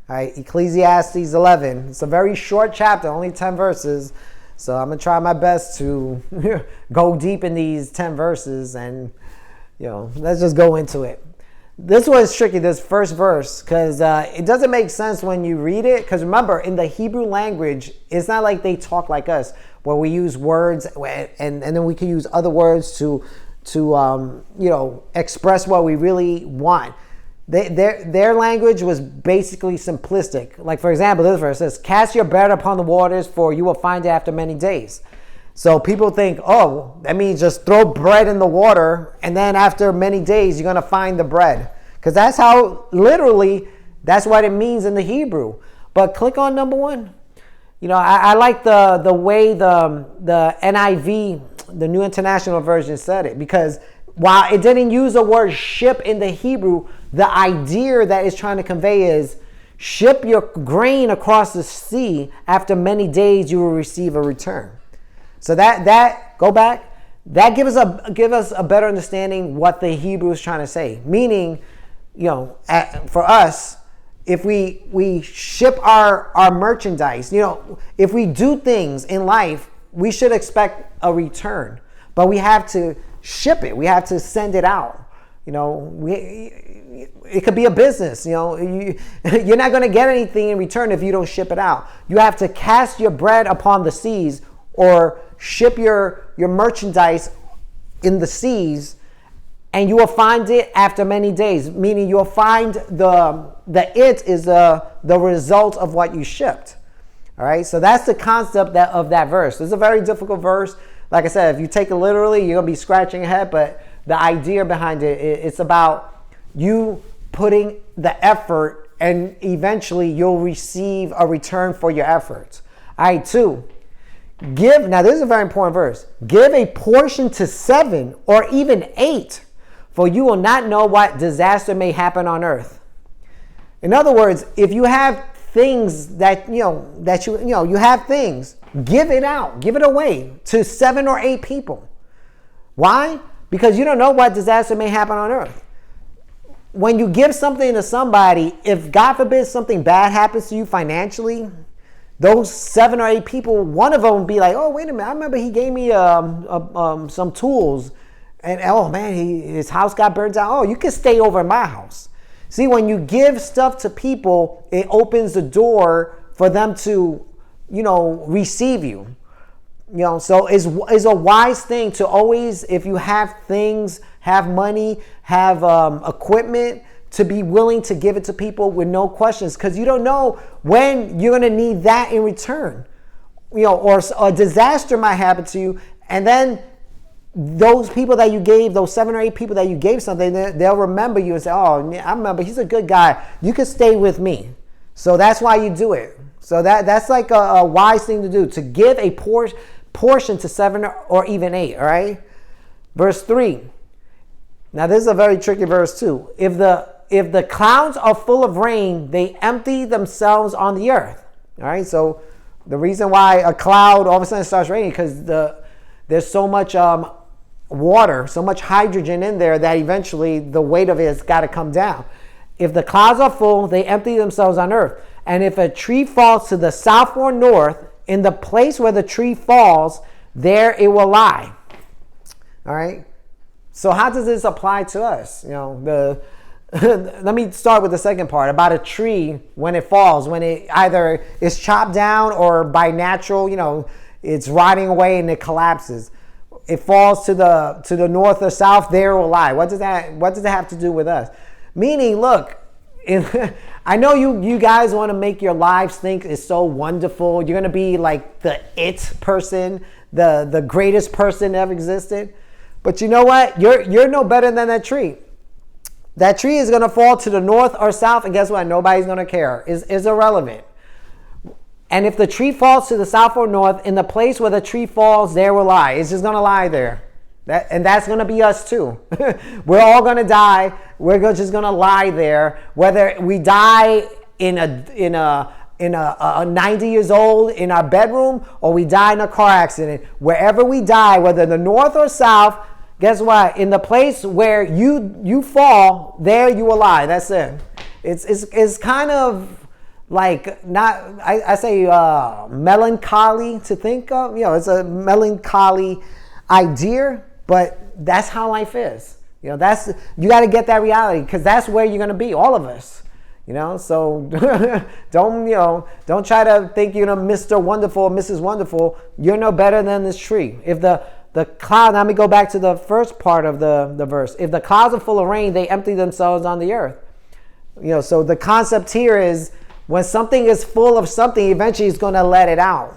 All right, Ecclesiastes 11. It's a very short chapter, only 10 verses. So I'm going to try my best to go deep in these 10 verses and, let's just go into it. This was tricky, this first verse, because it doesn't make sense when you read it. Because remember, in the Hebrew language, it's not like they talk like us, where we use words and then we can use other words to express what we really want. Their language was basically simplistic. Like, for example, this verse says, "Cast your bread upon the waters, for you will find it after many days." So people think, oh, that means just throw bread in the water, and then after many days, you're going to find the bread. Because that's how, literally, that's what it means in the Hebrew. But click on number 1. I like the way the NIV, the New International Version, said it. Because while it didn't use the word ship in the Hebrew, the idea that it's trying to convey is, ship your grain across the sea. After many days, you will receive a return. So that go back. That give us a better understanding what the Hebrew is trying to say. Meaning, for us, if we ship our merchandise, if we do things in life, we should expect a return. But we have to ship it. We have to send it out. It could be a business. You're not going to get anything in return if you don't ship it out. You have to cast your bread upon the seas, or ship your merchandise in the seas, and you will find it after many days. Meaning you'll find it is the result of what you shipped. All right, so that's the concept of that verse. It's a very difficult verse. Like I said, if you take it literally, you're going to be scratching your head, but the idea behind it's about you putting the effort, and eventually you'll receive a return for your efforts. All right, 2. Give, now this is a very important verse. Give a portion to 7 or even 8, for you will not know what disaster may happen on earth. In other words, if you have things that you have things, give it out, give it away to 7 or 8 people. Why? Because you don't know what disaster may happen on earth. When you give something to somebody, if God forbid something bad happens to you financially, those 7 or 8 people, one of them will be like, oh, wait a minute, I remember he gave me some tools, and oh man, his house got burned down. Oh, you can stay over at my house. See, when you give stuff to people, it opens the door for them to, receive you. So it's a wise thing to always, if you have things, have money, have equipment, to be willing to give it to people with no questions, because you don't know when you're going to need that in return. Or a disaster might happen to you, and then those people that you gave, those 7 or 8 people that you gave something, they'll remember you and say, oh, I remember, he's a good guy. You can stay with me. So that's why you do it. So that's like a wise thing to do, to give a portion to 7 or even 8, all right? Verse 3. Now this is a very tricky verse too. If the clouds are full of rain, they empty themselves on the earth. All right, so the reason why a cloud all of a sudden starts raining, because there's so much water, so much hydrogen in there, that eventually the weight of it has got to come down. If the clouds are full, they empty themselves on earth. And if a tree falls to the south or north, in the place where the tree falls, there it will lie. All right. So how does this apply to us? Let me start with the second part about a tree when it falls, when it either is chopped down or by natural, it's rotting away and it collapses. It falls to the north or south, there it will lie. What does that have to do with us? Meaning, look, I know you guys want to make your lives think it's so wonderful. You're going to be like the it person, the greatest person that ever existed. But you know what? You're no better than that tree. That tree is going to fall to the north or south, and guess what? Nobody's going to care. It's irrelevant. And if the tree falls to the south or north, in the place where the tree falls, there will lie. It's just going to lie there. And that's going to be us too. We're all going to die. We're just going to lie there. Whether we die in a 90 years old in our bedroom, or we die in a car accident, wherever we die, whether the north or south, guess what? In the place where you fall, there you will lie. That's it. It's kind of like not, I say melancholy to think of. It's a melancholy idea, but that's how life is. You got to get that reality, because that's where you're going to be, all of us. So don't try to think Mr. Wonderful, Mrs. Wonderful. You're no better than this tree. If the cloud, let me go back to the first part of the verse. If the clouds are full of rain, they empty themselves on the earth. So the concept here is, when something is full of something, eventually it's going to let it out.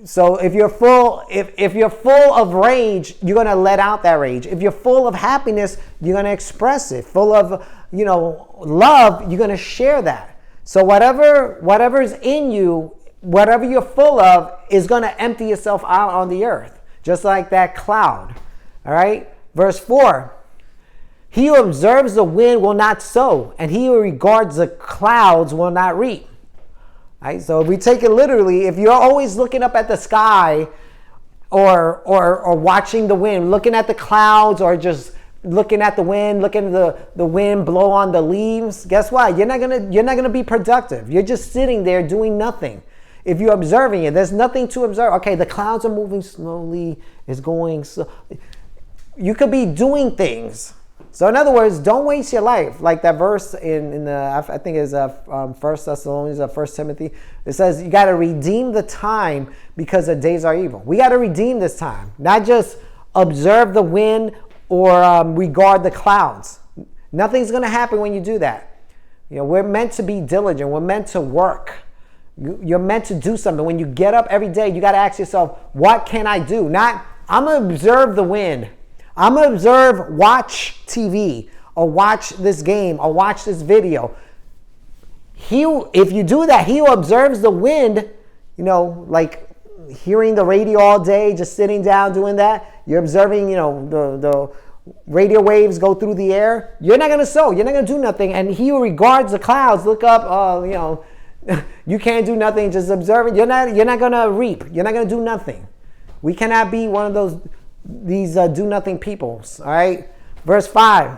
So if you're full, if you're full of rage, you're going to let out that rage. If you're full of happiness, you're going to express it. Full of love, you're going to share that. So whatever is in you, whatever you're full of, is going to empty itself out on the earth, just like that cloud. All right. Verse 4. He who observes the wind will not sow, and he who regards the clouds will not reap. Right? So if we take it literally, if you're always looking up at the sky or watching the wind, looking at the clouds, or just looking at the wind, looking at the wind blow on the leaves, guess what? You're not gonna be productive. You're just sitting there doing nothing. If you're observing it, there's nothing to observe. Okay, the clouds are moving slowly. It's going so. You could be doing things. So in other words, don't waste your life. Like that verse in the, I think it's 1 Thessalonians, 1 Timothy. It says you got to redeem the time because the days are evil. We got to redeem this time, not just observe the wind or regard the clouds. Nothing's going to happen when you do that. We're meant to be diligent. We're meant to work. You're meant to do something. When you get up every day, you got to ask yourself, what can I do? Not, I'm going to observe the wind. I'm going to watch TV, or watch this game, or watch this video. If you do that, he who observes the wind, like hearing the radio all day, just sitting down doing that, you're observing, the radio waves go through the air. You're not going to sow. You're not going to do nothing. And he who regards the clouds, look up, you can't do nothing, just observing. You're not going to reap. You're not going to do nothing. We cannot be one of these do nothing peoples. All right. Verse 5.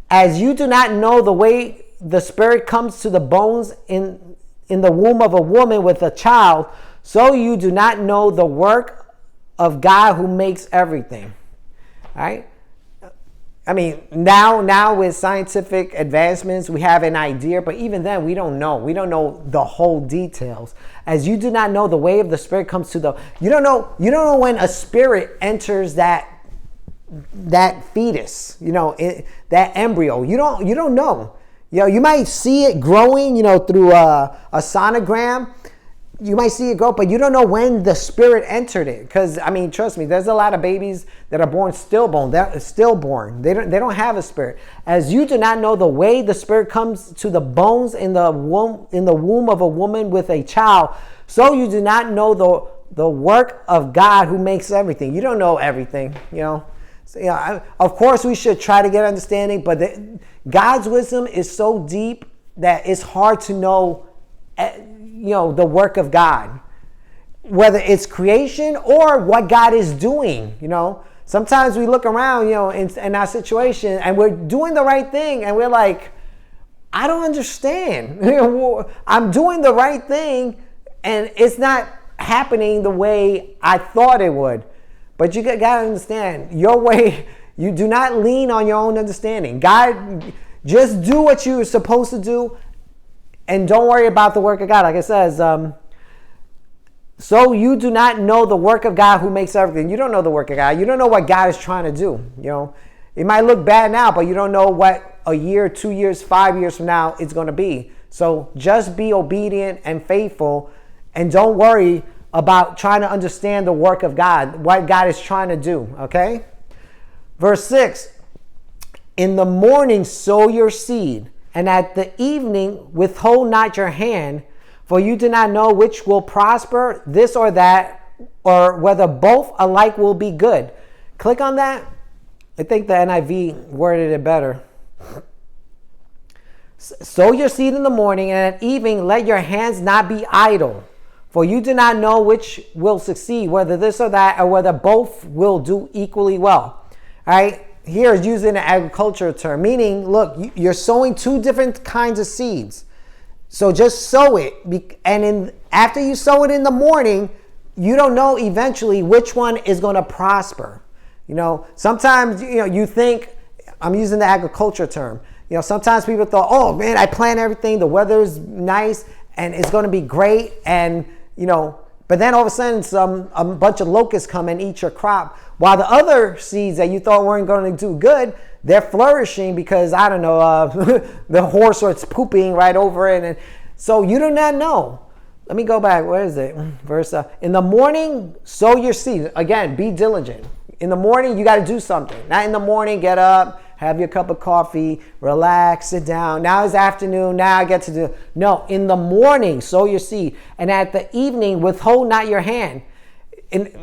As you do not know the way the spirit comes to the bones in the womb of a woman with a child, so you do not know the work of God who makes everything. All right. I mean, now with scientific advancements, we have an idea, but even then we don't know. We don't know the whole details. As you do not know the way of the spirit comes to the, you don't know when a spirit enters that fetus, that embryo. You don't know. You might see it growing, through a sonogram. You might see it grow, but you don't know when the spirit entered it. Because, trust me, there's a lot of babies that are born stillborn. They're stillborn. They don't have a spirit. As you do not know the way the spirit comes to the bones in the womb of a woman with a child, so you do not know the work of God who makes everything. You don't know everything, So, of course, we should try to get understanding, but God's wisdom is so deep that it's hard to know the work of God, whether it's creation or what God is doing. Sometimes we look around, in our situation, and we're doing the right thing, and we're like, I don't understand. I'm doing the right thing, and it's not happening the way I thought it would. But you got to understand, your way, you do not lean on your own understanding. God, just do what you're supposed to do, and don't worry about the work of God. Like it says, so you do not know the work of God who makes everything. You don't know the work of God. You don't know what God is trying to do. It might look bad now, but you don't know what a year, 2 years, 5 years from now it's going to be. So just be obedient and faithful, and don't worry about trying to understand the work of God, what God is trying to do. Okay? Verse 6, in the morning sow your seed, and at the evening withhold not your hand, for you do not know which will prosper, this or that, or whether both alike will be good. Click on that. I think the NIV worded it better. Sow your seed in the morning, and at evening let your hands not be idle, for you do not know which will succeed, whether this or that, or whether both will do equally well. All right? Here is using an agricultural term, meaning, look, you're sowing two different kinds of seeds. So just sow it. And after you sow it in the morning, you don't know eventually which one is going to prosper. Sometimes, you think, I'm using the agriculture term. Sometimes people thought, oh man, I plant everything, the weather's nice, and it's going to be great. And, but then all of a sudden a bunch of locusts come and eat your crop. While the other seeds that you thought weren't going to do good, they're flourishing because, I don't know, the horse or it's pooping right over it. And so you do not know. Let me go back. Where is it? Verse, in the morning, sow your seed. Again, be diligent. In the morning, you got to do something. Not in the morning, get up, have your cup of coffee, relax, sit down. Now it's afternoon. Now I get to do. No, in the morning, sow your seed. And at the evening, withhold not your hand.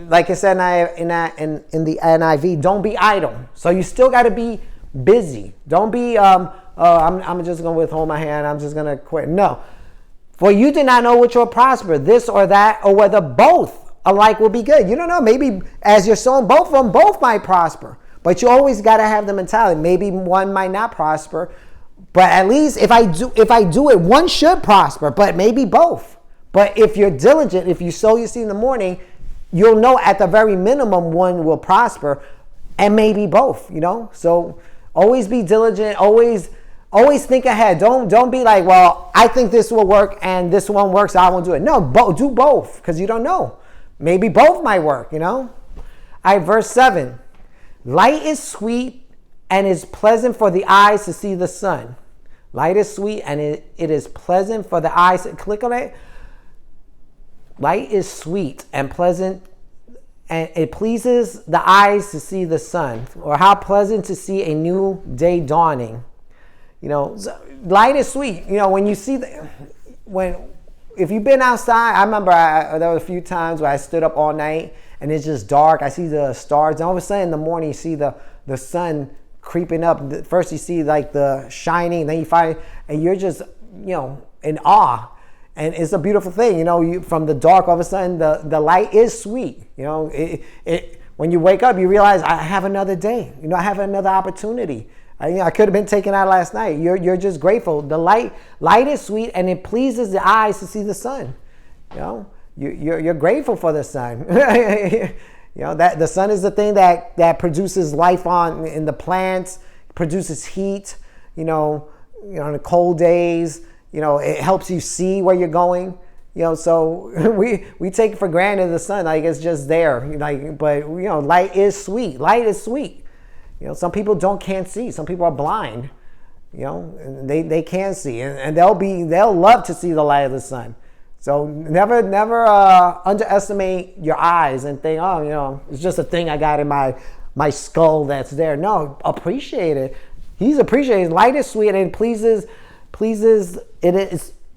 Like I said in the NIV, don't be idle. So you still got to be busy. Don't be, I'm just going to withhold my hand. I'm just going to quit. No. For you do not know which will prosper, this or that, or whether both alike will be good. You don't know. Maybe as you're sowing both of them, both might prosper. But you always got to have the mentality. Maybe one might not prosper. But at least if I do it, one should prosper, but maybe both. But if you're diligent, if you sow your seed in the morning, you'll know at the very minimum one will prosper, and maybe both, So always be diligent, always think ahead. Don't be like, well, I think this will work and this one works, so I won't do it. No, do both, because you don't know. Maybe both might work, All right, verse 7. Light is sweet and is pleasant for the eyes to see the sun. Light is sweet and it is pleasant for the eyes. Click on it. Light is sweet and pleasant, and it pleases the eyes to see the sun. Or how pleasant to see a new day dawning. Light is sweet. When you see if you've been outside, I remember there were a few times where I stood up all night and it's just dark. I see the stars, and all of a sudden in the morning you see the sun creeping up. First you see like the shining, then you find, and you're just in awe. And it's a beautiful thing, from the dark, all of a sudden the light is sweet. When you wake up, you realize I have another day. I have another opportunity. I could have been taken out last night. You're just grateful. The light is sweet, and it pleases the eyes to see the sun. You're grateful for the sun. That the sun is the thing that produces life in the plants, produces heat. In the cold days. It helps you see where you're going. So we take for granted the sun, like it's just there. But light is sweet. Light is sweet. Some people can't see. Some people are blind. They can't see, and they'll love to see the light of the sun. So never underestimate your eyes and think, it's just a thing I got in my skull that's there. No, appreciate it. He's appreciated. Light is sweet and it pleases.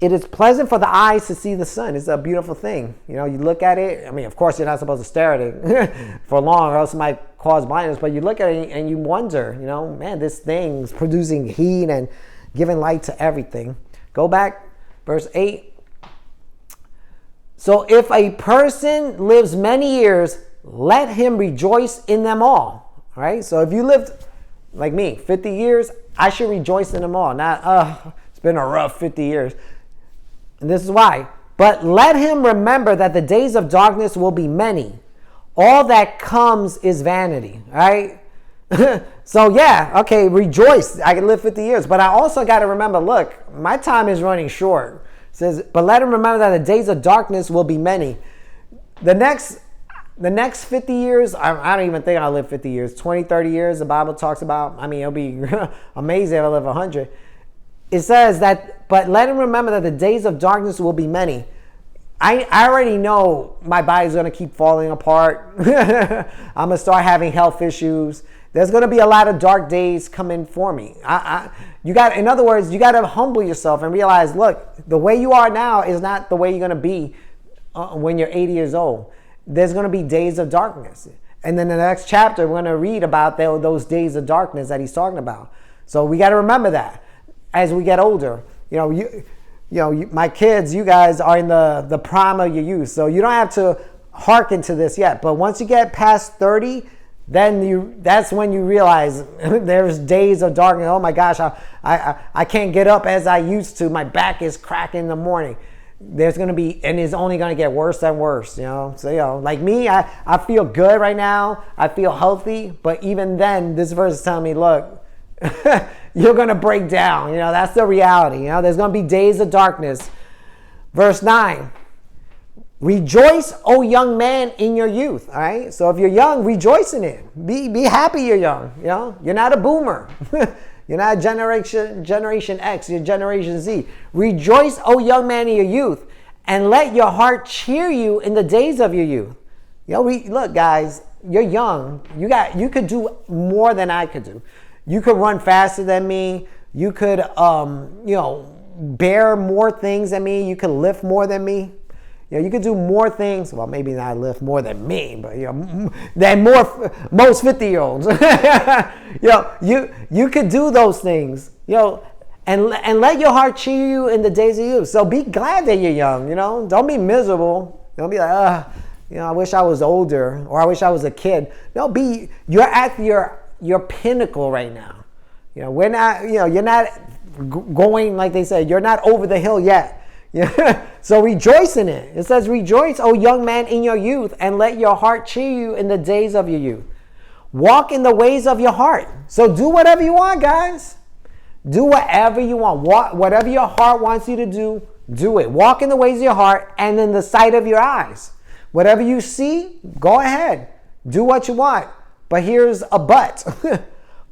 It is pleasant for the eyes to see the sun. It's a beautiful thing. You look at it. I mean, of course, you're not supposed to stare at it for long, or else it might cause blindness. But you look at it and you wonder, man, this thing's producing heat and giving light to everything. Go back, verse 8. So if a person lives many years, let him rejoice in them all. All right. So if you lived like me, 50 years, I should rejoice in them all. Not, it's been a rough 50 years. And this is why. But let him remember that the days of darkness will be many. All that comes is vanity. Right? So yeah, okay, rejoice. I can live 50 years. But I also got to remember, look, my time is running short. It says, but let him remember that the days of darkness will be many. The next 50 years, I don't even think I'll live 50 years. 20, 30 years, the Bible talks about. I mean, it'll be amazing if I live 100. It says that, but let him remember that the days of darkness will be many. I already know my body's going to keep falling apart. I'm going to start having health issues. There's going to be a lot of dark days coming for me. In other words, you got to humble yourself and realize, look, the way you are now is not the way you're going to be when you're 80 years old. There's going to be days of darkness. And then the next chapter, we're going to read about those days of darkness that he's talking about. So we got to remember that as we get older. My kids, you guys are in the prime of your youth. So you don't have to hearken to this yet. But once you get past 30, that's when you realize there's days of darkness. Oh my gosh, I can't get up as I used to. My back is cracking in the morning. There's going to be, and it's only going to get worse and worse, So, like me, I feel good right now. I feel healthy. But even then, this verse is telling me, look, you're going to break down. That's the reality. There's going to be days of darkness. Verse 9. Rejoice, O young man, in your youth. All right. So if you're young, rejoice in it. Be happy you're young. You're not a boomer. You're not Generation X. You're Generation Z. Rejoice, O young man, in your youth, and let your heart cheer you in the days of your youth. Look, guys, you're young. You could do more than I could do. You could run faster than me. You could, bear more things than me. You could lift more than me. You could do more things. Well, maybe not lift more than me, but than most 50-year-olds. You could do those things. And let your heart cheer you in the days of youth. So be glad that you're young. Don't be miserable. Don't be like, I wish I was older, or I wish I was a kid. No, you're at your pinnacle right now. We're not. You're not going, like they said. You're not over the hill yet. So rejoice in it. It says, rejoice, O young man, in your youth, and let your heart cheer you in the days of your youth. Walk in the ways of your heart. So do whatever you want, guys. Do whatever you want. Whatever your heart wants you to do, do it. Walk in the ways of your heart and in the sight of your eyes. Whatever you see, go ahead. Do what you want. But here's a but.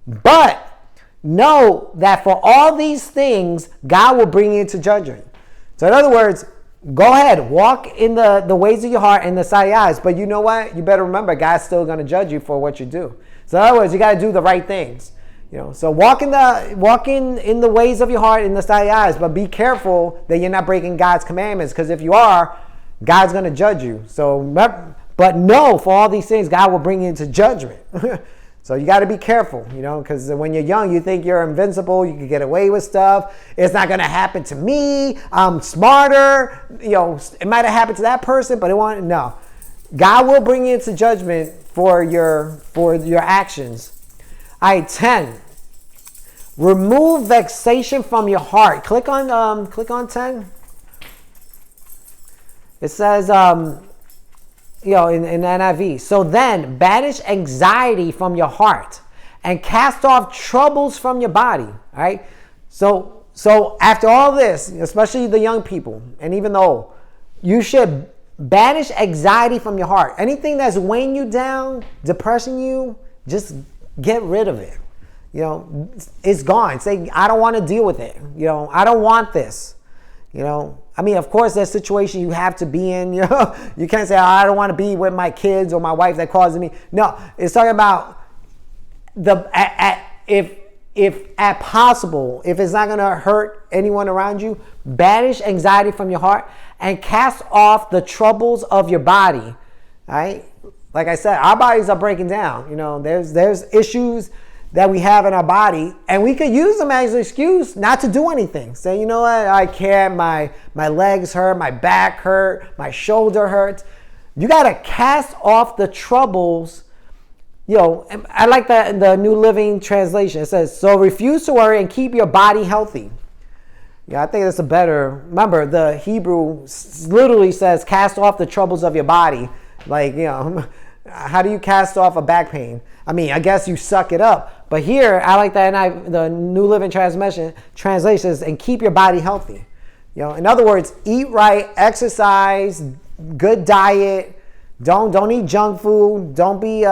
But know that for all these things, God will bring you into judgment. So in other words, go ahead, walk in the ways of your heart and the sight of your eyes. But you know what? You better remember, God's still going to judge you for what you do. So in other words, you got to do the right things. So walk in the ways of your heart and the sight of your eyes. But be careful that you're not breaking God's commandments. Because if you are, God's going to judge you. But know for all these things, God will bring you into judgment. So you got to be careful, because when you're young, you think you're invincible. You can get away with stuff. It's not going to happen to me. I'm smarter. It might have happened to that person, but it won't. No, God will bring you into judgment for your actions. All right, 10. Remove vexation from your heart. Click on 10. It says, in NIV. So then, banish anxiety from your heart and cast off troubles from your body. All right. So after all this, especially the young people and even the old, you should banish anxiety from your heart. Anything that's weighing you down, depressing you, just get rid of it. It's gone. Say, I don't want to deal with it. I don't want this. Of course, there's situations you have to be in. You can't say, I don't want to be with my kids or my wife that causes me. No, it's talking about if at possible, if it's not going to hurt anyone around you, banish anxiety from your heart and cast off the troubles of your body. All right? Like I said, our bodies are breaking down. There's issues that we have in our body, and we could use them as an excuse not to do anything. Say, you know what, I can't, my legs hurt, my back hurt, my shoulder hurts. You got to cast off the troubles. I like the New Living Translation. It says, so refuse to worry and keep your body healthy. I think that's a better, remember, the Hebrew literally says, cast off the troubles of your body. Like, how do you cast off a back pain? I guess you suck it up. But here, I like that the New Living Translation says, and keep your body healthy. In other words, eat right, exercise, good diet. Don't eat junk food. Don't be,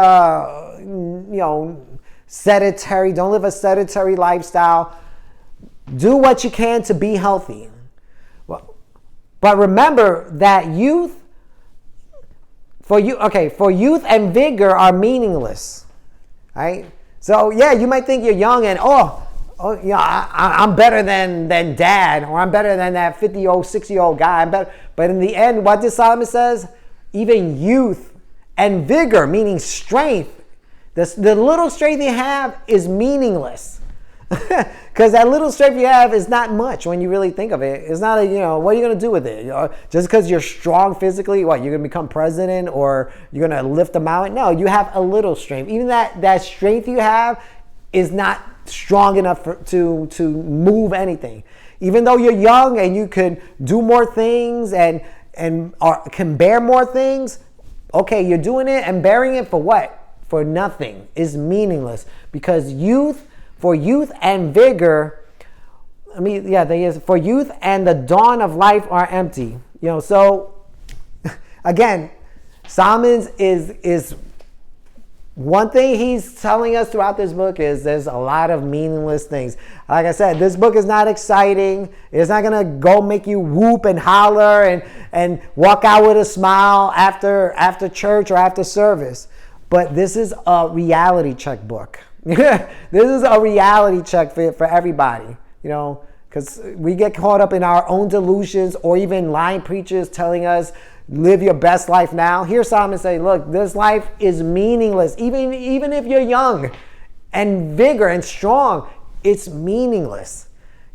sedentary. Don't live a sedentary lifestyle. Do what you can to be healthy. But remember that for youth and vigor are meaningless. Right? So yeah, you might think you're young and I'm better than dad, or I'm better than that 50-year-old, 60-year-old guy. But in the end, what does Solomon says? Even youth and vigor, meaning strength, the little strength you have is meaningless. Because that little strength you have is not much when you really think of it. It's not what are you going to do with it? Just because you're strong physically, what, you're going to become president or you're going to lift a mountain? No, you have a little strength. Even that strength you have is not strong enough to move anything. Even though you're young and you can do more things and can bear more things, okay, you're doing it and bearing it for what? For nothing. Is meaningless. Because for youth and vigor, for youth and the dawn of life are empty. So again, Solomon is one thing he's telling us throughout this book is there's a lot of meaningless things. Like I said, this book is not exciting. It's not going to go make you whoop and holler and walk out with a smile after church or after service. But this is a reality check book. This is a reality check for everybody, because we get caught up in our own delusions or even lying preachers telling us, live your best life now. Here's Solomon say, look, this life is meaningless. Even if you're young and vigor and strong, it's meaningless.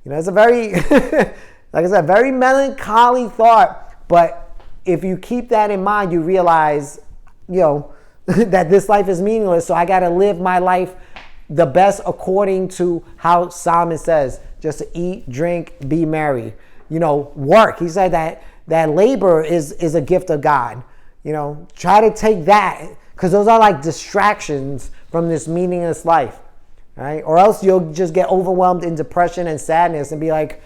It's a very, like I said, very melancholy thought. But if you keep that in mind, you realize, that this life is meaningless. So I got to live my life the best according to how Solomon says, just to eat, drink, be merry. Work. He said that labor is a gift of God. Try to take that, because those are like distractions from this meaningless life. Right? Or else you'll just get overwhelmed in depression and sadness and be like,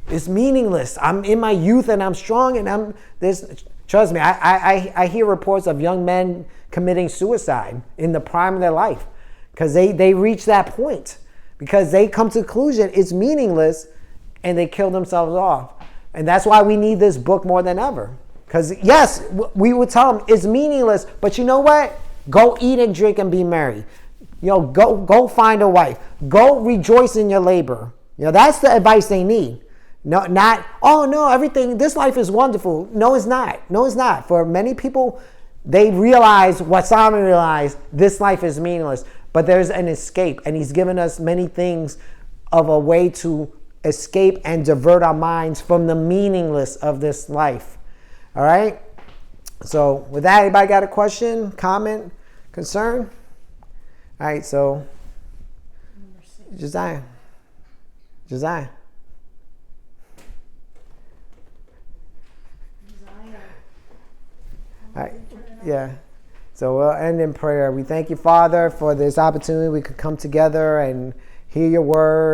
it's meaningless. I'm in my youth and I'm strong and I'm this. Trust me, I hear reports of young men committing suicide in the prime of their life because they reach that point, because they come to the conclusion it's meaningless and they kill themselves off. And that's why we need this book more than ever. Because yes, we would tell them it's meaningless, but you know what? Go eat and drink and be merry. Go find a wife. Go rejoice in your labor. That's the advice they need. No, not, oh no, everything, this life is wonderful. No, it's not. No, it's not. For many people, they realize what Solomon realized, this life is meaningless. But there's an escape, and he's given us many things of a way to escape and divert our minds from the meaningless of this life. All right? So with that, anybody got a question, comment, concern? All right, so Josiah. All right. Yeah. So we'll end in prayer. We thank you, Father, for this opportunity we could come together and hear your word.